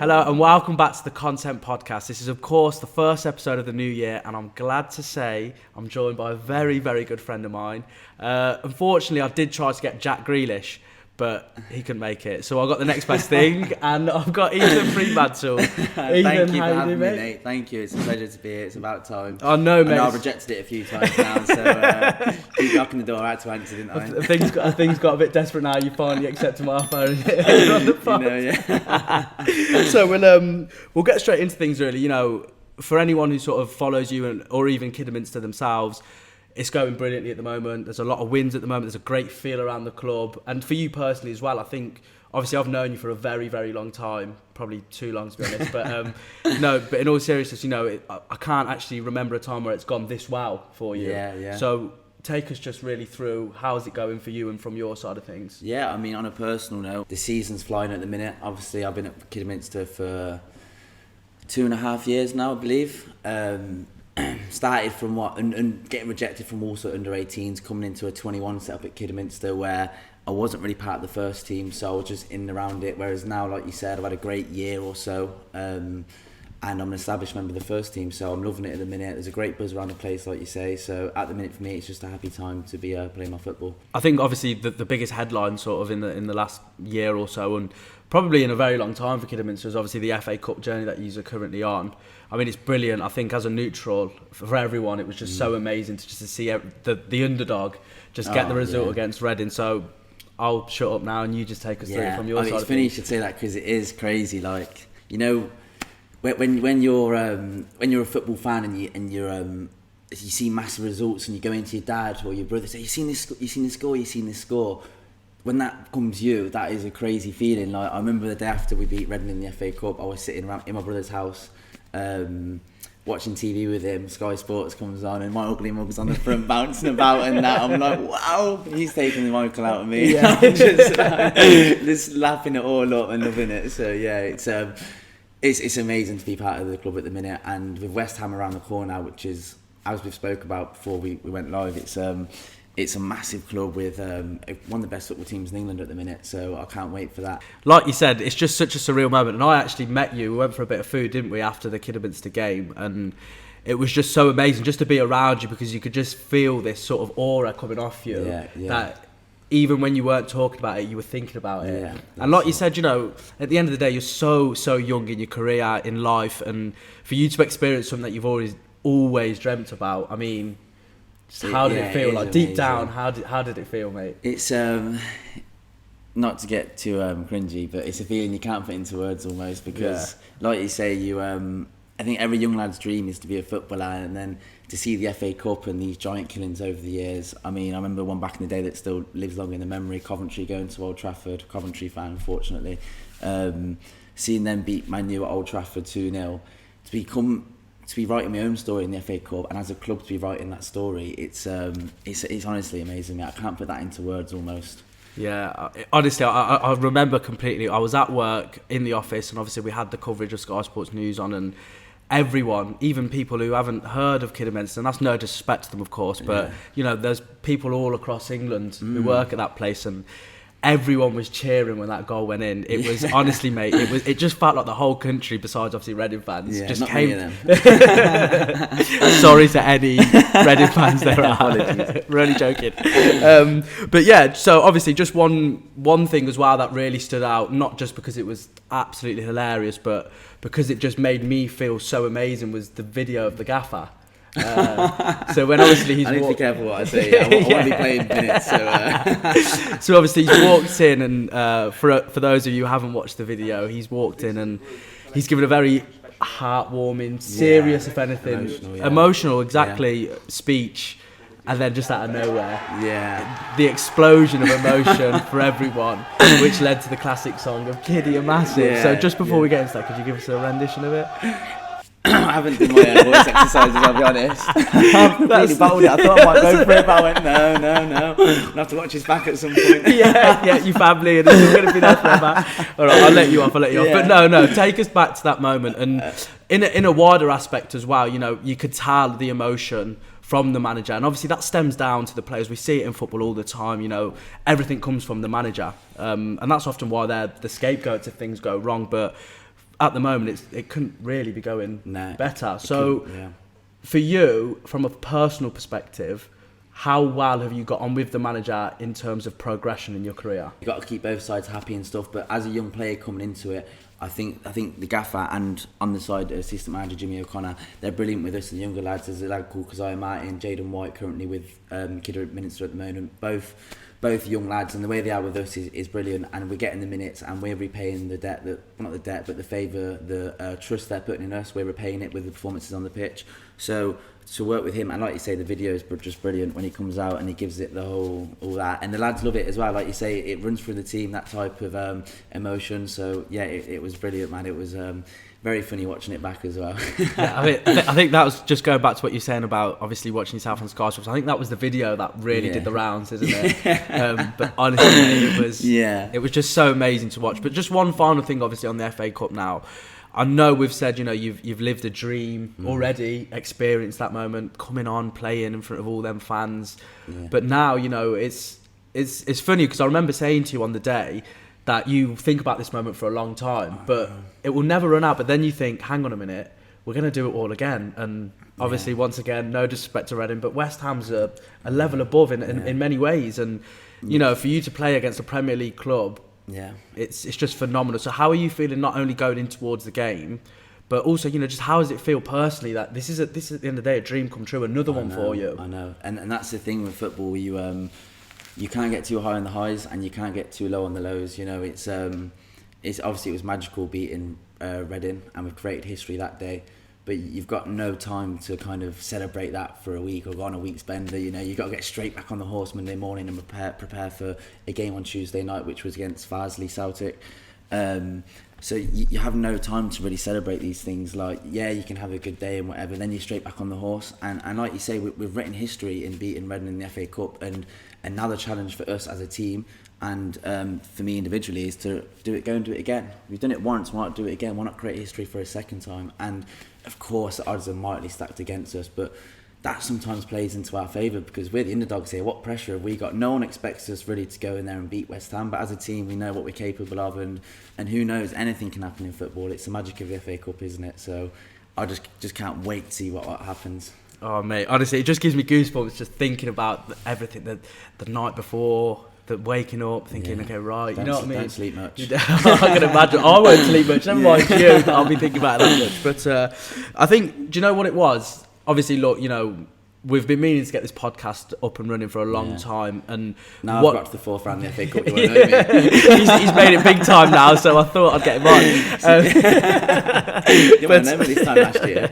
Hello and welcome back to the Content Podcast. This is, of course, the first episode of the new year, and I'm glad to say I'm joined by a very, very good friend of mine. Unfortunately, I did try to get Jack Grealish, but he couldn't make it. So I got the next best thing, and I've got Ethan Freemantle. Thank you for having me, mate. Thank you. It's a pleasure to be here. It's about time. I know, mate. I've rejected it a few times now, so keep knocking the door. I had to answer, didn't I? Things got a bit desperate now. You finally accepted my offer on the pod. So we'll get straight into things, really. You know, for anyone who sort of follows you or even Kidderminster themselves, it's going brilliantly at the moment. There's a lot of wins at the moment. There's a great feel around the club. And for you personally as well, I think, obviously I've known you for a very, very long time. Probably too long, to be honest. But but in all seriousness, you know, I can't actually remember a time where it's gone this well for you. Yeah. So take us just really through, how's it going for you and from your side of things? Yeah, I mean, on a personal note, the season's flying at the minute. Obviously, I've been at Kidderminster for 2.5 years now, I believe. Started from and getting rejected from also under-18s, coming into a 21 setup at Kidderminster where I wasn't really part of the first team, so I was just in and around it. Whereas now, like you said, I've had a great year or so, and I'm an established member of the first team, so I'm loving it at the minute. There's a great buzz around the place, like you say. So at the minute, for me, it's just a happy time to be playing my football. I think obviously the biggest headline sort of in the last year or so, and probably in a very long time for Kidderminster, is obviously the FA Cup journey that you're currently on. I mean, it's brilliant. I think as a neutral, for everyone, it was just so amazing to see the underdog just get the result against Reading. So I'll shut up now and you just take us through it from your side. It's funny you should say that because it is crazy. Like, you know, when you're a football fan and you see massive results and you go into your dad or your brother, say, you seen this score. When that comes you, that is a crazy feeling. Like, I remember the day after we beat Reading in the FA Cup, I was sitting around in my brother's house, watching TV with him. Sky Sports comes on and my ugly mug's on the front bouncing about and that. I'm like, wow, he's taking the Michael out of me. Yeah. I'm just laughing it all up and loving it. So yeah, it's amazing to be part of the club at the minute, and with West Ham around the corner, which is, as we've spoke about before we went live, it's a massive club with one of the best football teams in England at the minute, so I can't wait for that. Like you said, it's just such a surreal moment, and I actually met you. We went for a bit of food, didn't we, after the Kidderminster game, and it was just so amazing just to be around you because you could just feel this sort of aura coming off you. Yeah. That even when you weren't talking about it, you were thinking about it. Yeah, and like you said, you know, at the end of the day, you're so young in your career, in life, and for you to experience something that you've always dreamt about, I mean, how did it feel? Like, deep amazing. Down, how did it feel, mate? It's not to get too cringy, but it's a feeling you can't put into words almost because, like you say, I think every young lad's dream is to be a footballer, and then to see the FA Cup and these giant killings over the years. I mean, I remember one back in the day that still lives long in the memory, Coventry going to Old Trafford, Coventry fan, unfortunately, seeing them beat Man U at Old Trafford 2-0, to be writing my own story in the FA Cup, and as a club to be writing that story, it's honestly amazing. I can't put that into words almost. Yeah, honestly, I remember completely. I was at work in the office, and obviously we had the coverage of Sky Sports News on, and everyone, even people who haven't heard of Kidderminster, and that's no disrespect to them, of course, but you know, there's people all across England who work at that place, and everyone was cheering when that goal went in. It was honestly, mate, it just felt like the whole country, besides obviously Reading fans, just not came. Many of them. Sorry to any Reading fans there are. Really joking. But yeah, so obviously just one thing as well that really stood out, not just because it was absolutely hilarious, but because it just made me feel so amazing, was the video of the gaffer. So when obviously I need to be careful what I say. I want to be playing minutes. So obviously he's walked in, and for those of you who haven't watched the video, he's walked in and he's given a very heartwarming, serious, if anything, emotional, exactly, speech. And then just out of nowhere, the explosion of emotion for everyone, which led to the classic song of Kiddy and Massive. So just before we get into that, could you give us a rendition of it? I haven't done my own voice exercises, I'll be honest. I've completely bowled it. I thought I might go for it, but I went, no. I'll have to watch his back at some point. yeah, your family, and it's going to be there forever. All right, I'll let you off. But no, take us back to that moment. And in a wider aspect as well, you know, you could tell the emotion from the manager, and obviously that stems down to the players. We see it in football all the time, you know, everything comes from the manager, and that's often why they're the scapegoats if things go wrong. But at the moment, it couldn't really be going better. So, yeah. For you, from a personal perspective, how well have you got on with the manager in terms of progression in your career? You've got to keep both sides happy and stuff, but as a young player coming into it, I think the gaffer and on the side assistant manager Jimmy O'Connor, they're brilliant with us and the younger lads. There's a lad called Ksaya Martin, Jaden White currently with Kidderminster at the moment, both young lads, and the way they are with us is brilliant, and we're getting the minutes and we're repaying the debt, not the debt but the favour, the trust they're putting in us, we're repaying it with the performances on the pitch. So to work with him, and like you say, the video is just brilliant when he comes out and he gives it all that, and the lads love it as well. Like you say, it runs through the team, that type of emotion. So yeah, it was brilliant, man. It was very funny watching it back as well. Yeah, I think that was just going back to what you're saying about obviously watching yourself on Sky Sports. I think that was the video that really did the rounds, isn't it? But honestly, it was just so amazing to watch. But just one final thing, obviously, on the FA Cup now. I know we've said, you've lived a dream already, experienced that moment, coming on, playing in front of all them fans. Yeah. But now, it's funny because I remember saying to you on the day that you think about this moment for a long time, but it will never run out. But then you think, hang on a minute, we're going to do it all again. And obviously, once again, no disrespect to Reading, but West Ham's a level above in many ways. And, for you to play against a Premier League club, it's just phenomenal. So how are you feeling, not only going in towards the game, but also, just how does it feel personally that this is at the end of the day a dream come true, another one for you? I know, and that's the thing with football. You can't get too high on the highs and you can't get too low on the lows. It's obviously it was magical beating Reading, and we've created history that day. But you've got no time to kind of celebrate that for a week or go on a week's bender. You've got to get straight back on the horse Monday morning and prepare for a game on Tuesday night, which was against 𝙟𝙪𝙨𝙪. So you have no time to really celebrate these things. Like, you can have a good day and whatever, then you're straight back on the horse. And like you say, we've written history in beating Reading in the FA Cup, and now the challenge for us as a team and for me individually is to go and do it again. We've done it once, why not do it again? Why not create history for a second time? And of course, the odds are mightily stacked against us, but that sometimes plays into our favour because we're the underdogs here. What pressure have we got? No one expects us really to go in there and beat West Ham, but as a team, we know what we're capable of, and who knows, anything can happen in football. It's the magic of the FA Cup, isn't it? So I just can't wait to see what happens. Oh, mate, honestly, it just gives me goosebumps just thinking about everything the night before. Waking up, thinking, okay, right, you know what I mean? Don't sleep much. I can imagine. I won't sleep much. Never mind you, that I'll be thinking about it that much. But I think, do you know what it was? Obviously, look, we've been meaning to get this podcast up and running for a long time, and now I've got to the fourth round of the FA Cup. You want to know me? he's made it big time now, so I thought I'd get him on. You won't know me this time last year.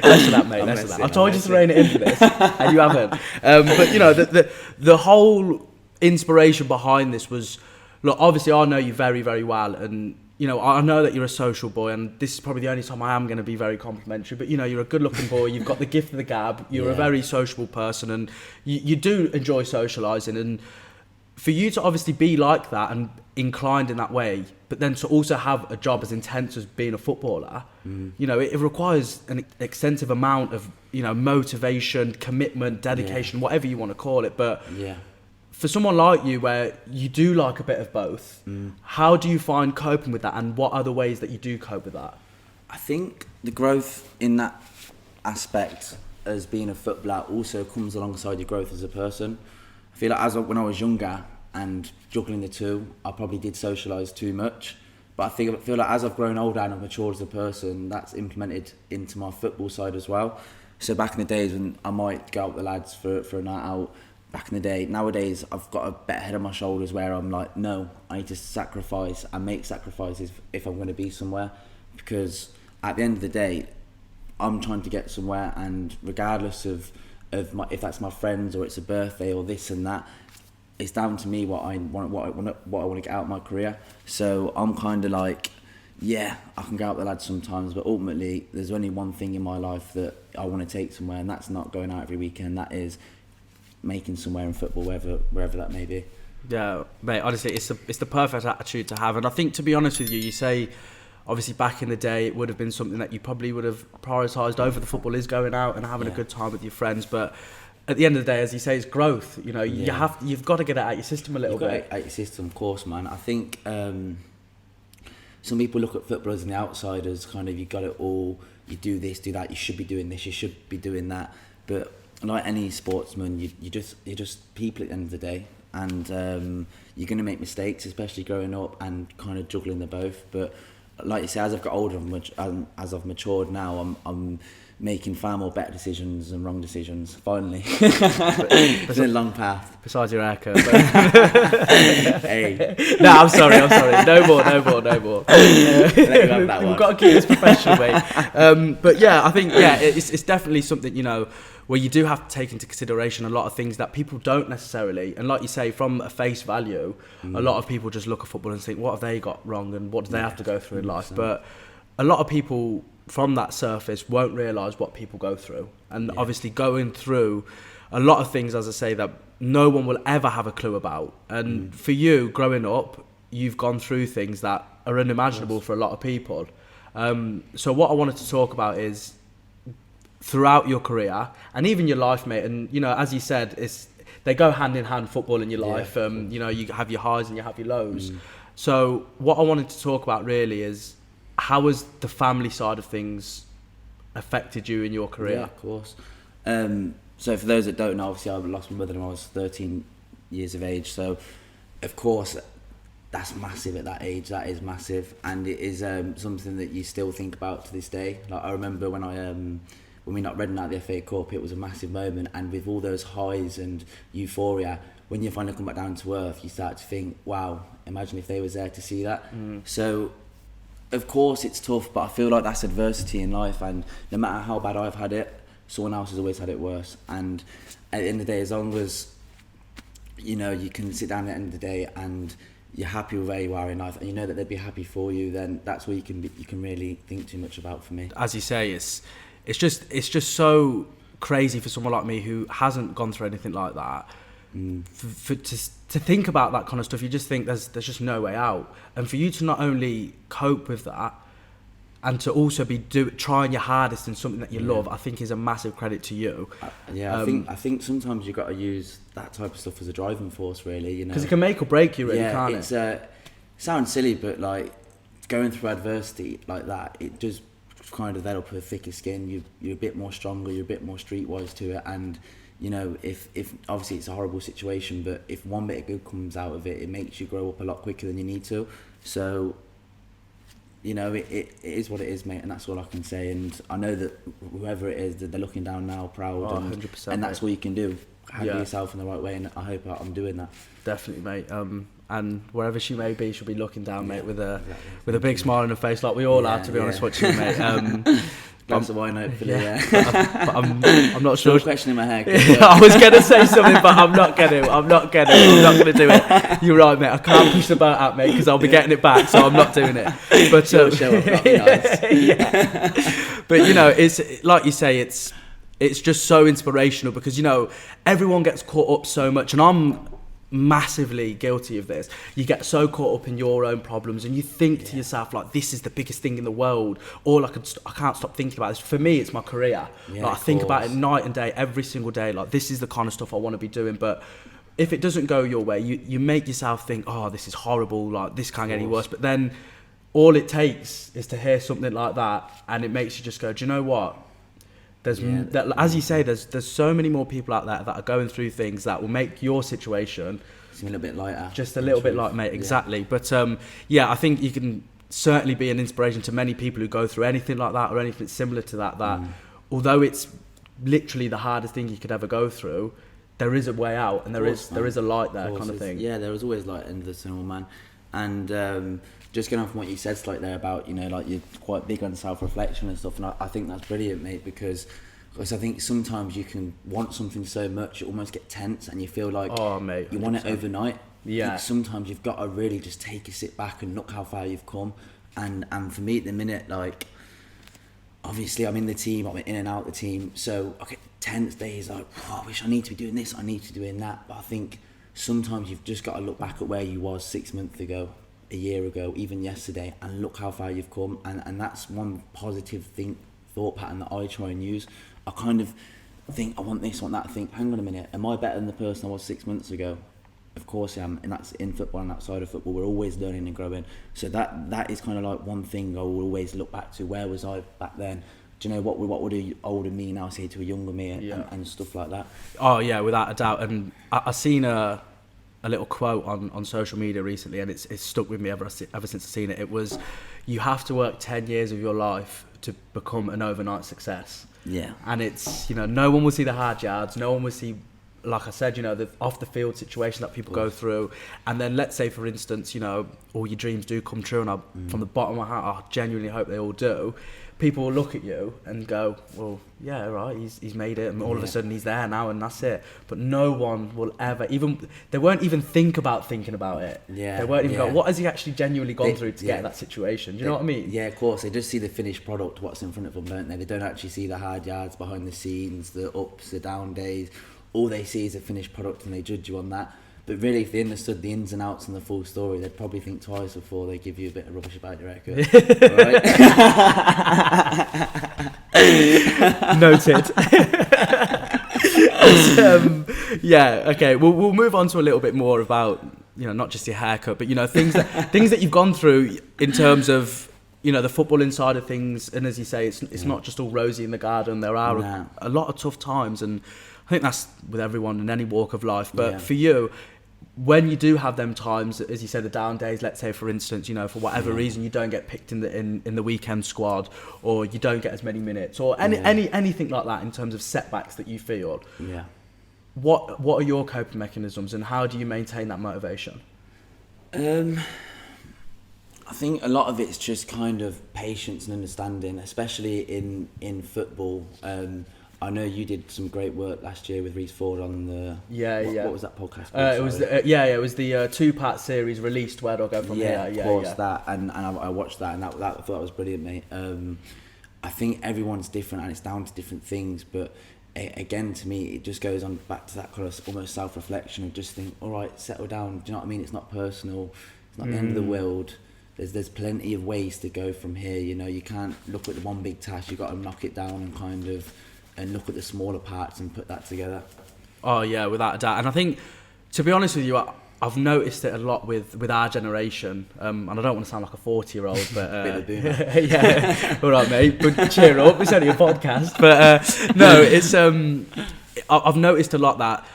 Less of that, mate. Less of that. I told you to rein it in for this, and you haven't. But the whole inspiration behind this was, look, obviously I know you very, very well, and I know that you're a social boy, and this is probably the only time I am going to be very complimentary, but you're a good looking boy, you've got the gift of the gab, you're a very sociable person, and you do enjoy socialising, and for you to obviously be like that and inclined in that way, but then to also have a job as intense as being a footballer, it requires an extensive amount of motivation, commitment, dedication, whatever you want to call it, but for someone like you, where you do like a bit of both, how do you find coping with that, and what are the ways that you do cope with that? I think the growth in that aspect as being a footballer also comes alongside your growth as a person. I feel like when I was younger and juggling the two, I probably did socialise too much. But I feel like as I've grown older and I've matured as a person, that's implemented into my football side as well. So back in the days when I might go out with the lads for a night out, back in the day, nowadays I've got a better head on my shoulders where I'm like, no, I need to sacrifice and make sacrifices if I'm going to be somewhere, because at the end of the day, I'm trying to get somewhere, and regardless of if that's my friends or it's a birthday or this and that, it's down to me what I want to get out of my career. So I'm kind of like, I can go out with the lads sometimes, but ultimately there's only one thing in my life that I want to take somewhere, and that's not going out every weekend. That is making somewhere in football, wherever that may be. Yeah, mate, honestly, it's the perfect attitude to have. And I think, to be honest with you, you say obviously back in the day it would have been something that you probably would have prioritised over the football, is going out and having a good time with your friends. But at the end of the day, as you say, it's growth. You've got to get it out your system a little bit. Out your system, of course, man. I think some people look at football as the outsiders, kind of, you got it all, you do this, do that, you should be doing this, you should be doing that. But like any sportsman, you're just people at the end of the day, and you're going to make mistakes, especially growing up and kind of juggling the both. But like you say, as I've got older, as I've matured now, I'm making far more better decisions than wrong decisions, finally. It's been a long path. Besides your haircut. Hey. No, I'm sorry. No more. We've got to keep this professional, mate. But yeah, I think, it's definitely something, you know, where you do have to take into consideration a lot of things that people don't necessarily, and like you say, from a face value, a lot of people just look at football and think, what have they got wrong and what do they have to go through in life? But a lot of people from that surface won't realise what people go through, and obviously going through a lot of things, as I say, that no one will ever have a clue about. And for you, growing up, you've gone through things that are unimaginable for a lot of people. So what I wanted to talk about is throughout your career and even your life, mate, and you know, as you said, they go hand in hand, football and your life. You know, you have your highs and you have your lows. So what I wanted to talk about really is, how has the family side of things affected you in your career? Yeah, of course. So for those that don't know, obviously I lost my mother when I was 13 years of age. So of course that's massive at that age. That is massive, and it is something that you still think about to this day. Like, I remember when we knocked Reading out the FA Cup, it was a massive moment, and with all those highs and euphoria, when you finally come back down to earth, you start to think, wow, imagine if they was there to see that. So of course it's tough, but I feel like that's adversity in life, and no matter how bad I've had it, someone else has always had it worse. And at the end of the day, as long as, you know, you can sit down at the end of the day and you're happy with where you are in life, and you know that they'd be happy for you, then that's what you can really think too much about. For me, as you say, it's just so crazy for someone like me who hasn't gone through anything like that. To think about that kind of stuff, you just think there's just no way out. And for you to not only cope with that, and to also be trying your hardest in something that you love, I think is a massive credit to you. I think sometimes you've got to use that type of stuff as a driving force, really. You know, because it can make or break you, really, can't it? It sounds silly, but like going through adversity like that, it does kind of develop a thicker skin. You're a bit more stronger. You're a bit more streetwise to it, and you know, if obviously it's a horrible situation, but if one bit of good comes out of it, it makes you grow up a lot quicker than you need to. So, you know, it is what it is, mate, and that's all I can say. And I know that whoever it is, that they're looking down now, proud, 100%, and that's what you can do. Handle yourself in the right way, and I hope I'm doing that. Definitely, mate. And wherever she may be, she'll be looking down, mate, with a big smile on her face, like we all are, to be honest, watching you, mate. Glass of wine, hopefully, but I'm not sure. Still questioning my hair. I was going to say something, but I'm not going to do it. You're right, mate. I can't push the boat out, mate, because I'll be getting it back, so I'm not doing it. But show up, that'd be nice. But you know, it's like you say, it's just so inspirational, because you know, everyone gets caught up so much, and I'm massively guilty of this. You get so caught up in your own problems, and you think to yourself, like, this is the biggest thing in the world. All I can't stop thinking about this. For me, it's my career. Like, I think about it night and day, every single day. Like, this is the kind of stuff I want to be doing. But if it doesn't go your way, you make yourself think, oh, this is horrible. Like, this can't get any worse. But then all it takes is to hear something like that, and it makes you just go, do you know what? As you say, there's so many more people out there that are going through things that will make your situation a little bit lighter. Just a little bit light, mate. Exactly. Yeah. But I think you can certainly be an inspiration to many people who go through anything like that or anything similar to that. Although it's literally the hardest thing you could ever go through, there is a way out, and there is a light there, kind of thing. Yeah, there is always light at the end of the tunnel, man. And just going on from what you said like there about, you know, like, you're quite big on self-reflection and stuff, and I think that's brilliant, mate, because I think sometimes you can want something so much you almost get tense, and you feel like you want it overnight. Sometimes you've got to really just take a sit back and look how far you've come. And for me at the minute, like, obviously I'm in the team, I'm in and out the team, so I get tense days like, I wish I need to be doing this, I need to be doing that. But I think sometimes you've just got to look back at where you was 6 months ago, a year ago, even yesterday, and look how far you've come. And that's one positive thought pattern that I try and use. I kind of think, I want this, I want that. I think, hang on a minute, am I better than the person I was 6 months ago? of course I am, and that's in football and outside of football. We're always learning and growing. So that is kind of like one thing I will always look back to. Where was I back then? Do you know what would a older me now say to a younger me and stuff like that? Oh yeah, without a doubt. And I seen a little quote on social media recently, and it's stuck with me ever since I've seen it. It was, you have to work 10 years of your life to become an overnight success. Yeah. And it's, you know, no one will see the hard yards, no one will see, like I said, you know, the off the field situation that people go through. And then let's say, for instance, you know, all your dreams do come true, and from the bottom of my heart, I genuinely hope they all do. People will look at you and go, well, yeah, right, he's made it, and all of a sudden he's there now, and that's it. But no one will ever, they won't even think about thinking about it. Yeah. They won't even go, what has he actually genuinely gone through to get that situation? Do you know what I mean? Yeah, of course. They just see the finished product, what's in front of them, don't they? They don't actually see the hard yards behind the scenes, the ups, the down days. All they see is a finished product, and they judge you on that. But really, if they understood the ins and outs and the full story, they'd probably think twice before they give you a bit of rubbish about your record. Right? Noted. Yeah, okay. We'll move on to a little bit more about, you know, not just your haircut, but, you know, things that you've gone through in terms of, you know, the footballing side of things. And as you say, it's not just all rosy in the garden. There are a lot of tough times, and I think that's with everyone in any walk of life. But for you, when you do have them times, as you said, the down days, let's say, for instance, you know, for whatever reason you don't get picked in the weekend squad, or you don't get as many minutes, or anything like that in terms of setbacks that you feel. Yeah. What are your coping mechanisms, and how do you maintain that motivation? I think a lot of it's just kind of patience and understanding, especially in football. I know you did some great work last year with Reece Ford on the... What was that podcast called? It was the 2-part series released, Where Do I Go From Here? That, and I watched that, and I thought that was brilliant, mate. I think everyone's different, and it's down to different things, but again, to me, it just goes on back to that kind of almost self-reflection of just think, all right, settle down. Do you know what I mean? It's not personal. It's not the end of the world. There's plenty of ways to go from here. You know, you can't look at the one big task. You've got to knock it down and kind of... and look at the smaller parts and put that together. Oh yeah, without a doubt. And I think, to be honest with you, I've noticed it a lot with our generation, and I don't want to sound like a 40-year-old, but bit of a boomer. Yeah, all right, mate, but cheer up, it's only a podcast. But no, it's I've noticed a lot that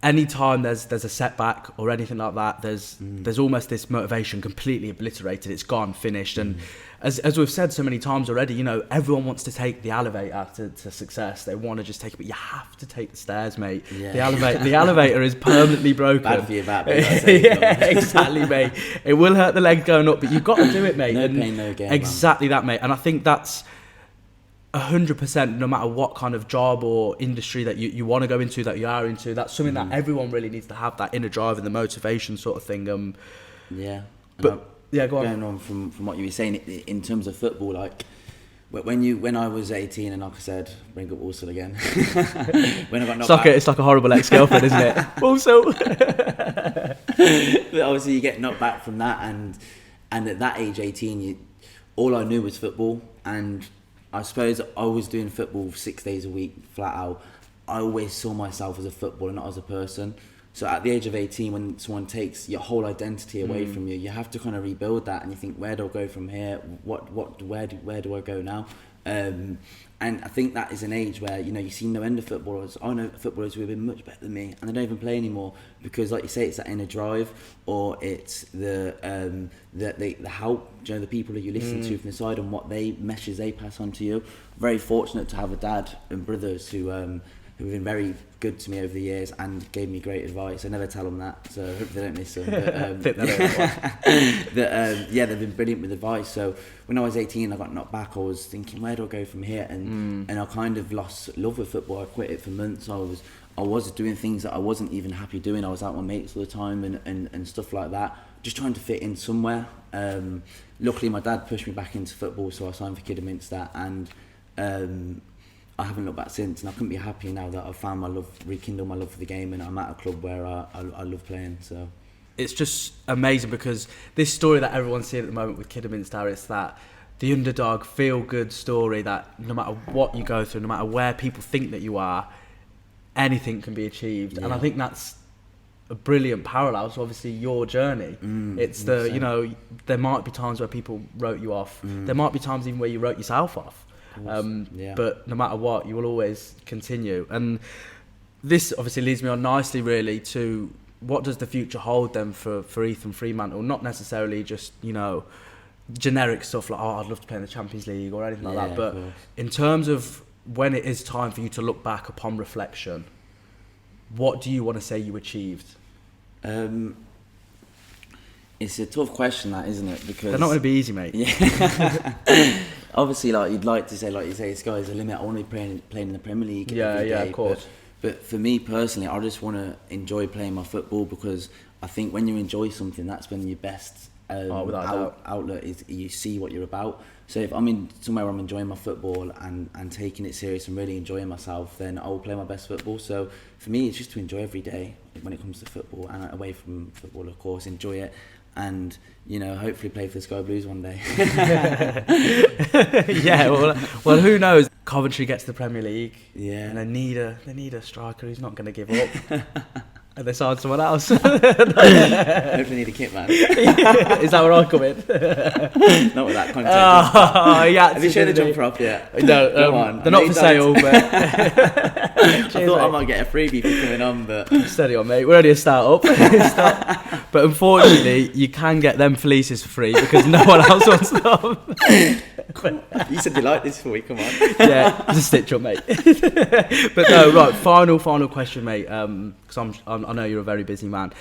anytime there's a setback or anything like that, there's almost this motivation completely obliterated. It's gone, finished. And as we've said so many times already, you know, everyone wants to take the elevator to success. They want to just take it, but you have to take the stairs, mate. Yeah. The elevator is permanently broken. Bad for your back, yeah, exactly, mate. It will hurt the legs going up, but you've got to do it, mate. No pain, no gain. Exactly that, mate. And I think that's 100%, no matter what kind of job or industry that you want to go into, that you are into, that's something that everyone really needs to have, that inner drive and the motivation sort of thing. Yeah. But yeah, go on. Going on from what you were saying in terms of football, like when I was 18, and like I said, bring up Ursula again. When I got knocked back, it's like a horrible ex-girlfriend, isn't it? Also, but obviously you get knocked back from that, and at that age, 18, all I knew was football, and I suppose I was doing football 6 days a week, flat out. I always saw myself as a footballer, not as a person. So at the age of 18, when someone takes your whole identity away from you, you have to kind of rebuild that, and you think, where do I go from here? Where do I go now? And I think that is an age where, you know, you see no end of footballers. I know footballers who have been much better than me, and they don't even play anymore because, like you say, it's that inner drive, or it's the help. You know, the people who you listen to from the side and what messages they pass on to you. Very fortunate to have a dad and brothers who have been very good to me over the years and gave me great advice. I never tell them that, so I hope they don't listen. But, yeah, they've been brilliant with advice. So when I was 18, I got knocked back. I was thinking, where do I go from here? And I kind of lost love with football. I quit it for months. I was doing things that I wasn't even happy doing. I was out with my mates all the time and stuff like that, just trying to fit in somewhere. Luckily, my dad pushed me back into football, so I signed for Kidderminster, and I haven't looked back since, and I couldn't be happier now that I've found rekindled my love for the game, and I'm at a club where I love playing. So it's just amazing, because this story that everyone's seeing at the moment with Kidderminster, it's that the underdog feel-good story that no matter what you go through, no matter where people think that you are, anything can be achieved. Yeah. And I think that's a brilliant parallel to obviously your journey. It's the, 100%. you know, there might be times where people wrote you off. There might be times even where you wrote yourself off. Yeah. But no matter what, you will always continue. And this obviously leads me on nicely, really, to what does the future hold then for Ethan Freemantle? Not necessarily just, you know, generic stuff like, oh, I'd love to play in the Champions League or anything like that. But in terms of when it is time for you to look back upon reflection, what do you want to say you achieved? It's a tough question, that, isn't it? Because They're not going to be easy, mate. Yeah. Obviously, like, you'd like to say, like you say, sky's the limit. I want to be playing in the Premier League every day. Of course. But for me personally, I just want to enjoy playing my football, because I think when you enjoy something, that's when your best outlet is. You see what you're about. So if I'm in somewhere where I'm enjoying my football and taking it serious and really enjoying myself, then I'll play my best football. So for me, it's just to enjoy every day when it comes to football, and away from football, of course, enjoy it. And, you know, hopefully play for the Sky Blues one day. Yeah, well, who knows? Coventry gets to the Premier League, yeah, and they need a striker who's not going to give up, and they sign someone else. Hopefully need a kit man. Is that where I come in? Not with that content. Yeah. Have you shown the jumper off yet? No, Come on. they're not for sale. But I thought I might get a freebie for coming on, but steady on, mate. We're only a start-up. But unfortunately, you can get them fleeces for free because no one else wants them. You said you liked this for me. Come on. Yeah, it's a stitch up, mate. But no, right. Final question, mate. Because I know you're a very busy man.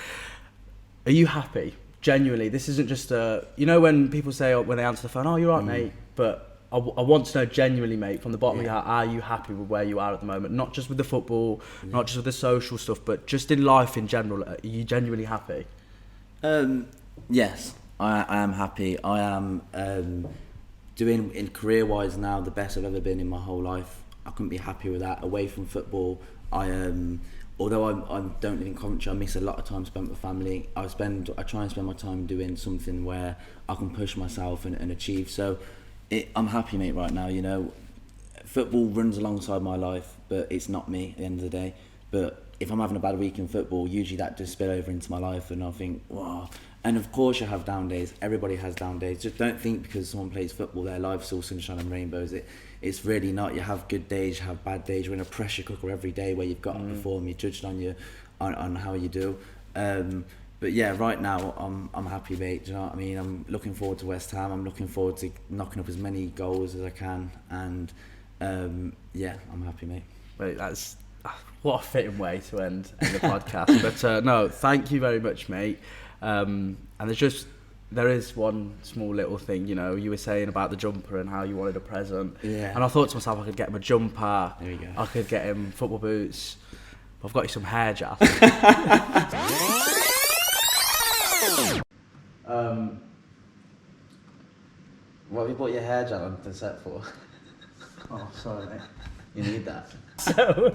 Are you happy? Genuinely, this isn't just a. You know when people say when they answer the phone, "Oh, you're right, mate," but I want to know genuinely, mate, from the bottom of your heart, are you happy with where you are at the moment? Not just with the football, not just with the social stuff, but just in life in general. Are you genuinely happy? Yes, I am happy. I am doing, in career-wise now, the best I've ever been in my whole life. I couldn't be happier with that. Away from football, although I don't live in Coventry, I miss a lot of time spent with family. I try and spend my time doing something where I can push myself and achieve. So I'm happy, mate, right now. You know, football runs alongside my life, but it's not me at the end of the day. But if I'm having a bad week in football, usually that does spill over into my life, and I think, wow. And of course you have down days. Everybody has down days. Just don't think because someone plays football, their life's all sunshine and rainbows. It's really not. You have good days, you have bad days. You're in a pressure cooker every day where you've got to perform. You're judged on how you do. But yeah, right now I'm happy, mate. Do you know what I mean? I'm looking forward to West Ham. I'm looking forward to knocking up as many goals as I can. And yeah, I'm happy, mate. Mate, that's what a fitting way to end the podcast. But no, thank you very much, mate. And there is one small little thing, you know, you were saying about the jumper and how you wanted a present. Yeah. And I thought to myself, I could get him a jumper. There you go. I could get him football boots. I've got you some hair gel. What have you bought your hair gel on the set for? Oh, sorry, mate. You need that. So,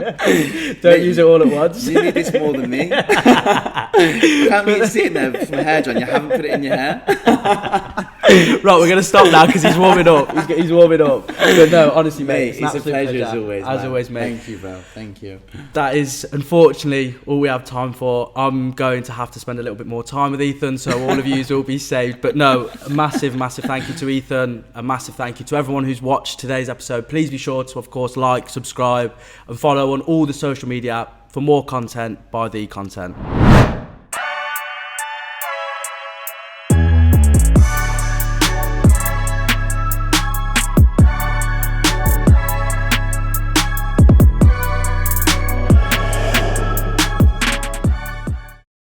don't use it all at once. You need this more than me. Can't be sitting there with my hair done. You haven't put it in your hair. Right, we're going to stop now because he's warming up. He's warming up. But no, honestly, mate, it's a pleasure as always. As always, mate. Thank you, bro. Thank you. That is, unfortunately, all we have time for. I'm going to have to spend a little bit more time with Ethan, so all of you will be saved. But no, a massive, massive thank you to Ethan. A massive thank you to everyone who's watched today's episode. Please be sure to, of course, like, subscribe, and follow on all the social media for more content by the content.